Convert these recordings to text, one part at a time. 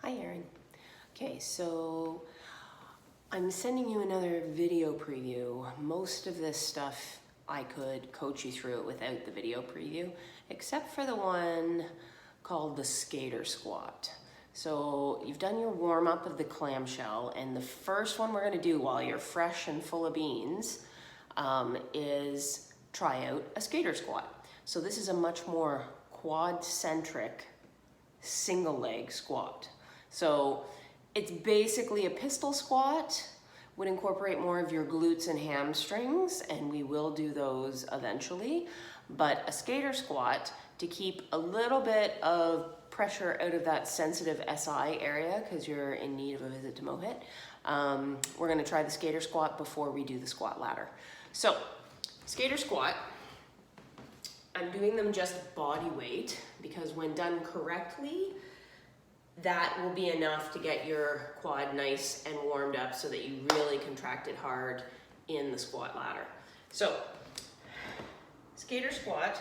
Hi, Erin. Okay, so I'm sending you another video preview. Most of this stuff I could coach you through it without the video preview, except for the one called the skater squat. So you've done your warm up of the clamshell, and the first one we're gonna do while you're fresh and full of beans is try out a skater squat. So this is a much more quad-centric single leg squat. So it's basically a pistol squat, would incorporate more of your glutes and hamstrings, and we will do those eventually. But a skater squat to keep a little bit of pressure out of that sensitive SI area because you're in need of a visit to Mohit. We're gonna try the skater squat before we do the squat ladder. So, skater squat, I'm doing them just body weight because when done correctly, that will be enough to get your quad nice and warmed up so that you really contract it hard in the squat ladder. So, skater squat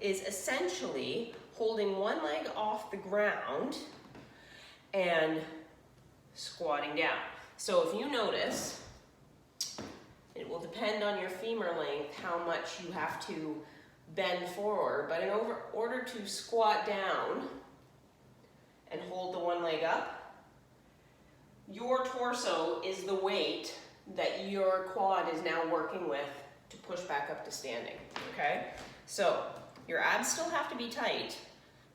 is essentially holding one leg off the ground and squatting down. So if you notice, it will depend on your femur length how much you have to bend forward, but in order to squat down and hold the one leg up, your torso is the weight that your quad is now working with to push back up to standing, okay? So your abs still have to be tight,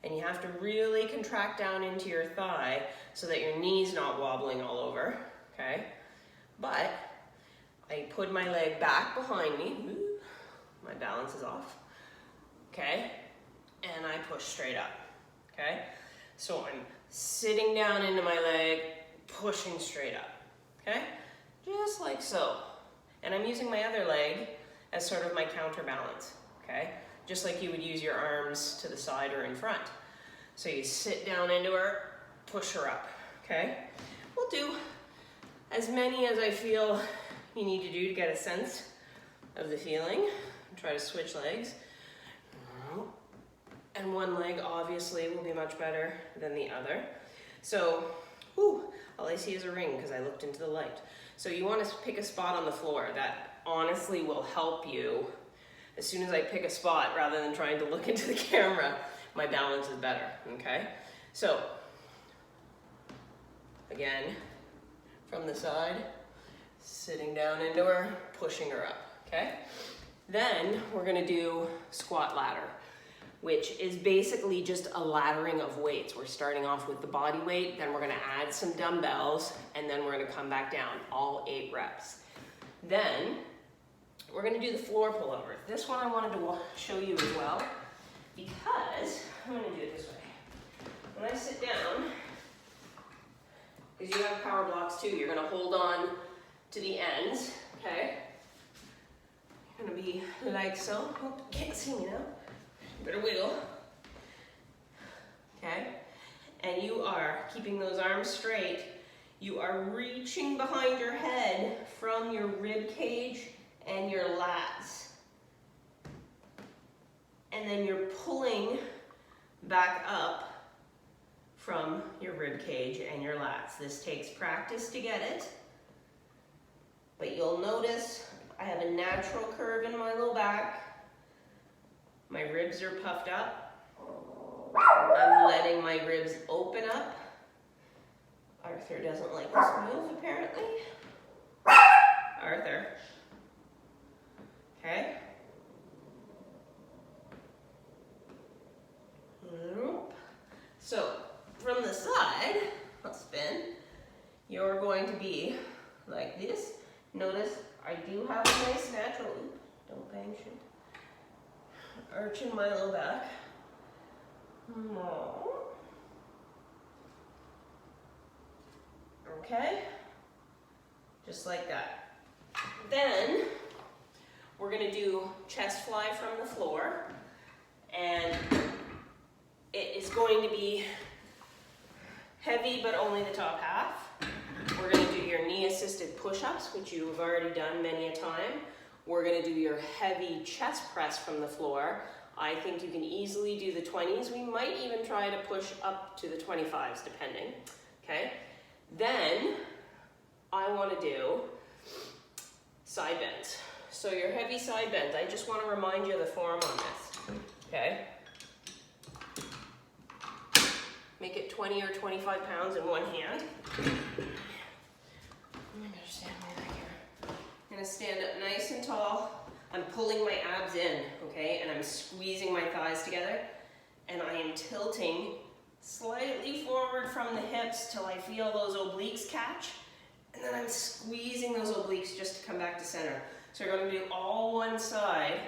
and you have to really contract down into your thigh so that your knee's not wobbling all over, okay? But I put my leg back behind me, my balance is off, okay? And I push straight up, okay? So I'm sitting down into my leg, pushing straight up, okay? Just like so. And I'm using my other leg as sort of my counterbalance, okay? Just like you would use your arms to the side or in front. So you sit down into her, push her up, okay? We'll do as many as I feel you need to do to get a sense of the feeling. Try to switch legs. And one leg obviously will be much better than the other. So, all I see is a ring because I looked into the light. So you want to pick a spot on the floor. That honestly will help you. As soon as I pick a spot, rather than trying to look into the camera, my balance is better, okay? So, again, from the side, sitting down into her, pushing her up, okay? Then we're gonna do squat ladder, which is basically just a laddering of weights. We're starting off with the body weight, then we're gonna add some dumbbells, and then we're gonna come back down, all 8 reps. Then, we're gonna do the floor pullover. This one I wanted to show you as well, because I'm gonna do it this way. When I sit down, because you have power blocks too, you're gonna hold on to the ends, okay? You're gonna be like so. Oh, you can't see me now. Better wiggle, okay? And you are keeping those arms straight. You are reaching behind your head from your rib cage and your lats. And then you're pulling back up from your rib cage and your lats. This takes practice to get it, but you'll notice I have a natural curve in my low back. My ribs are puffed up. I'm letting my ribs open up. Arthur doesn't like this move, apparently. Arthur. Okay. So, from the side, I'll spin. You're going to be like this. Notice I do have a nice natural, don't bang shit. Arch in my low back. Okay, just like that. Then we're gonna do chest fly from the floor, and it is going to be heavy, but only the top half. We're gonna do your knee-assisted push-ups, which you have already done many a time. We're gonna do your heavy chest press from the floor. I think you can easily do the 20s. We might even try to push up to the 25s, depending. okay? Then I want to do side bends. So your heavy side bends, I just want to remind you of the form on this, okay? Make it 20 or 25 pounds in one hand. I'm gonna stand like that here. I'm gonna stand up nice and tall. I'm pulling my abs in, okay? And I'm squeezing my thighs together. And I am tilting slightly forward from the hips till I feel those obliques catch. And then I'm squeezing those obliques just to come back to center. So we're going to do all one side,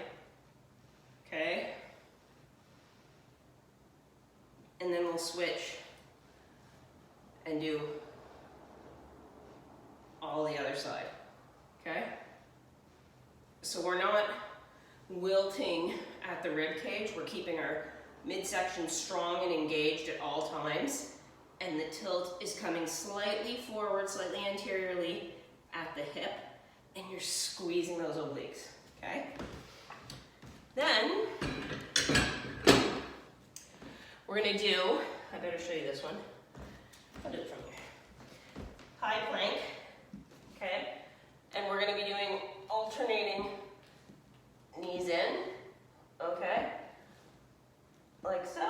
okay? And then we'll switch and do all the other side, okay? So we're not wilting at the rib cage. We're keeping our midsection strong and engaged at all times. And the tilt is coming slightly forward, slightly anteriorly at the hip, and you're squeezing those obliques, okay? Then, we're gonna do, I better show you this one. I'll do it from here. High plank, okay? And we're gonna be doing alternating knees in, okay? Like so.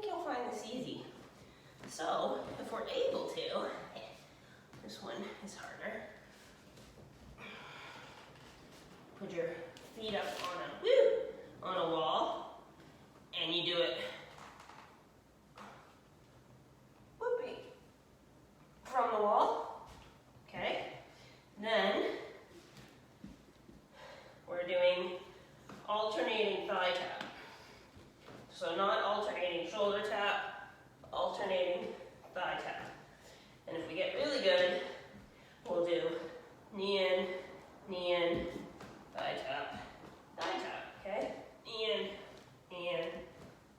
You'll find this easy. So, if we're able to, this one is harder. Put your feet up on a wall, and you do it whoopee from the wall. Okay. Then we're doing alternating thigh tap. So not alternating shoulder tap, alternating thigh tap. And if we get really good, we'll do knee in, thigh tap, okay? Knee in,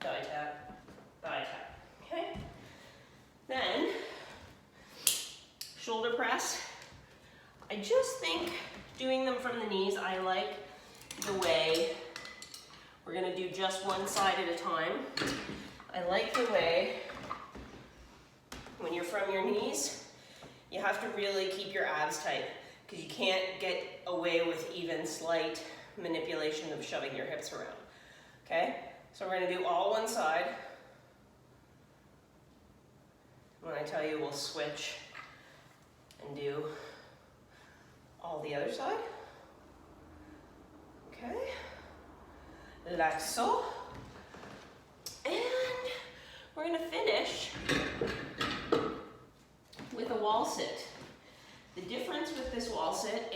thigh tap, okay? Then, shoulder press. I just think doing them from the knees, I like the way we're gonna do just one side at a time. I like the way when you're from your knees, you have to really keep your abs tight because you can't get away with even slight manipulation of shoving your hips around, okay? So we're gonna do all one side. When I tell you, we'll switch and do all the other side, okay? Like so. And we're gonna finish with a wall sit. The difference with this wall sit,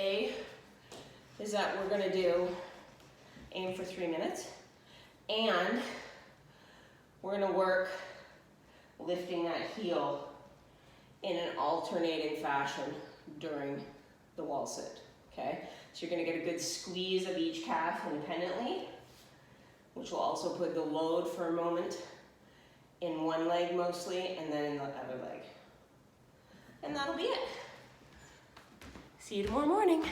is that we're gonna aim for 3 minutes, and we're gonna work lifting that heel in an alternating fashion during the wall sit, okay? So you're gonna get a good squeeze of each calf independently, which will also put the load for a moment in one leg mostly, and then in the other leg. And that'll be it. See you tomorrow morning.